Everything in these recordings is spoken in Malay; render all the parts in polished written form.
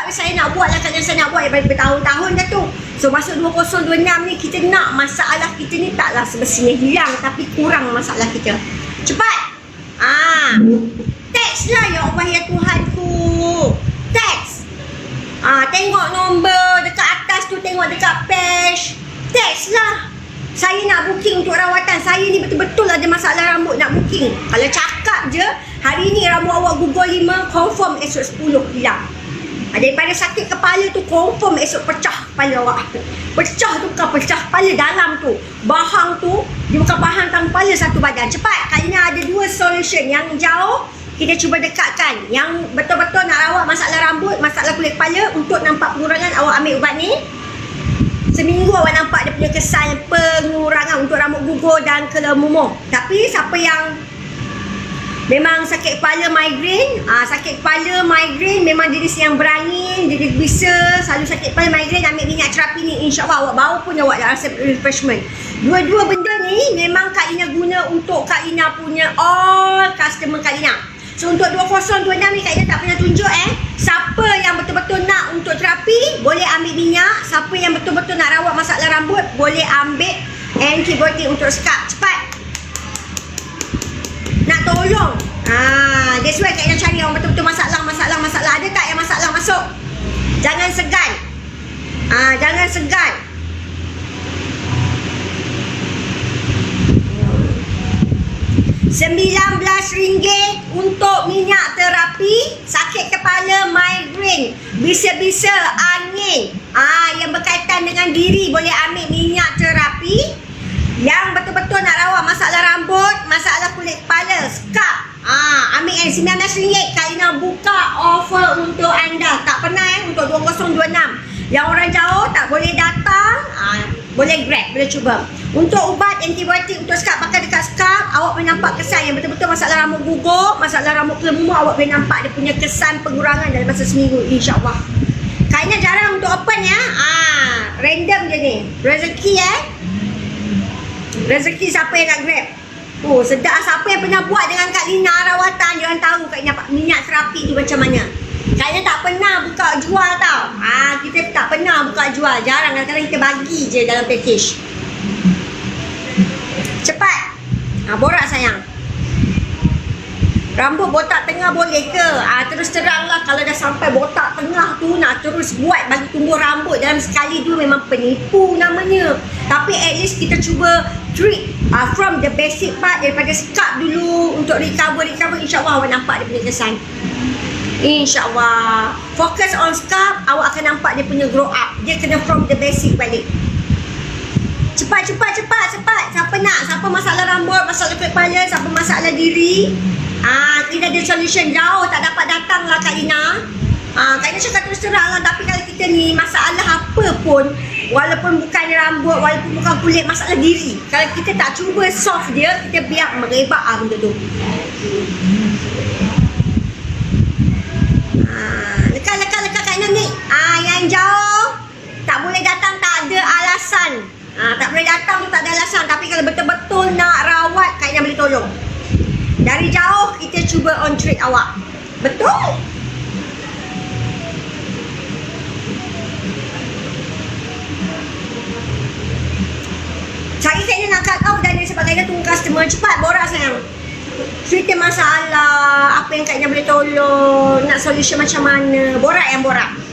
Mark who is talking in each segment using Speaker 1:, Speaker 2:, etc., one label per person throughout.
Speaker 1: tapi saya nak buat lah. Kalau saya nak buat daripada bertahun-tahun dah tu. So masuk 2026 ni kita nak masalah kita ni taklah semestinya hilang, tapi kurang masalah kita. Cepat. Teks lah ya Allah ya Tuhanku. Teks. Tengok nombor dekat atas tu, tengok dekat page. Teks lah. Saya nak booking untuk rawatan. Saya ni betul-betul ada masalah rambut nak booking. Kalau cakap je, hari ni rambut awak gugur 5, confirm esok 10 hilang. Daripada sakit kepala tu, confirm esok pecah kepala awak. Pecah tu bukan pecah kepala dalam tu. Bahang tu, dia bukan bahang tang kepala, satu badan. Cepat, Kak Ina ada 2 solution. Yang jauh, kita cuba dekatkan. Yang betul-betul nak rawat masalah rambut, masalah kulit kepala, untuk nampak pengurangan, awak ambil ubat ni. Seminggu awak nampak dia punya kesan pengurangan untuk rambut gugur dan kelemumuh. Tapi siapa yang memang sakit kepala migraine, memang jenis yang berangin, dia bisa selalu sakit kepala migraine, ambil minyak terapi ni, insyaAllah awak bau pun awak dah rasa refreshment. Dua-dua benda ni memang Kak Ina guna untuk Kak Ina punya all customer Kak Ina. So untuk 2026 ni Kak Ina tak pernah tunjuk siapa yang betul-betul nak untuk terapi, boleh ambil minyak. Siapa yang betul-betul nak rawat masalah rambut, boleh ambil antibiotik untuk scalp. Cepat. Nak tolong. That's why Kak Ina cari orang betul-betul masalah. Ada tak yang masalah masuk? Jangan segan. Jangan segan. RM19 untuk minyak terapi sakit kepala migraine, bisa-bisa angin, yang berkaitan dengan diri, boleh ambil minyak terapi. Yang betul-betul nak rawat masalah rambut, masalah kulit kepala, scalp, ambil RM19. Kak Ina buka offer untuk anda. Tak pernah untuk 2026. Yang orang jauh tak boleh datang, boleh grab, boleh cuba. Untuk ubat antibiotik untuk scalp, pakai dekat scalp, awak boleh nampak kesan yang betul-betul masalah rambut gugur, masalah rambut kelemumuh, awak boleh nampak dia punya kesan pengurangan dalam masa seminggu, insyaAllah. Kak Ina jarang untuk open ya. Random je ni. Rezeki rezeki siapa yang nak grab. Sedap. Siapa yang pernah buat dengan Kak Ina rawatan, jangan tahu Kak Ina minyak terapi tu macam mana. Kak Ina tak pernah buka jual tau. Kita tak pernah buka jual. Jarang, kadang-kadang kita bagi je dalam package. Cepat. Borak sayang. Rambut botak tengah boleh ke? Terus teranglah, kalau dah sampai botak tengah tu, nak terus buat bagi tumbuh rambut dalam sekali dua, memang penipu namanya. Tapi at least kita cuba treat from the basic part, daripada scalp dulu untuk recover. InsyaAllah awak nampak dia punya kesan. InsyaAllah. Fokus on scalp, awak akan nampak dia punya grow up. Dia kena from the basic balik. Cepat. Siapa nak? Siapa masalah rambut, masalah kulit kepala, siapa masalah diri, kita ada solution. Jauh tak dapat datang lah Kak Ina. Kak Ina cakap terus terang lah. Tapi kalau kita ni masalah apa pun, walaupun bukan rambut, walaupun bukan kulit, masalah diri, kalau kita tak cuba solve dia, kita biar merebak benda tu. Lekat Kak Ina ni. Yang jauh tak boleh datang, tak ada alasan. Tak boleh datang tu tak ada alasan. Tapi kalau betul-betul nak rawat, Kak Ina boleh tolong. Dari jauh kita cuba on treat awak. Betul. Saya nak cut off dan sebab Kak Ina tunggu customer. Cepat, borak sayang. Cerita masalah, apa yang Kak Ina boleh tolong, nak solution macam mana. Borak yang borak.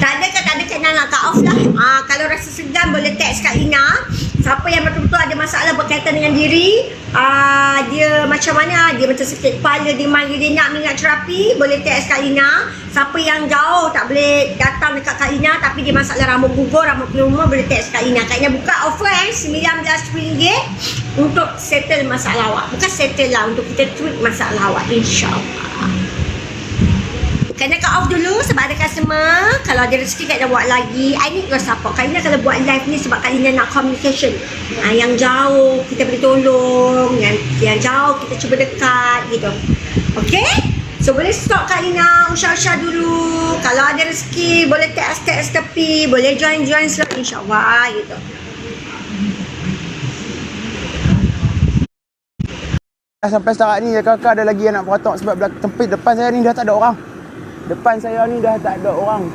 Speaker 1: Tak ada Kak Ina nak cut off lah. Kalau rasa segan boleh text Kak Ina. Siapa yang betul-betul ada masalah berkaitan dengan diri, dia macam mana, dia macam sakit kepala, dia nak minyak terapi, boleh text Kak Ina. Siapa yang jauh tak boleh datang dekat Kak Ina, tapi dia masalah rambut gugur, rambut kelemah, boleh text Kak Ina. Kak Ina buka offer RM19 untuk settle masalah awak. Bukan settle lah, untuk kita treat masalah awak, insyaAllah. Kena cut off dulu sebab ada customer. Kalau ada rezeki Kak nak buat lagi. I need your support. Kak Ina kalau buat live ni sebab Kak Ina nak communication. Yang jauh kita boleh tolong, yang jauh kita cuba dekat gitu. Okay? So boleh stop Kak Ina, usah-usah dulu. Kalau ada rezeki boleh text tepi, boleh join slot insya-Allah gitu.
Speaker 2: Sampai setakat ni kakak ada lagi yang nak potong sebab tempit depan saya ni dah tak ada orang. Depan saya ni dah tak ada orang.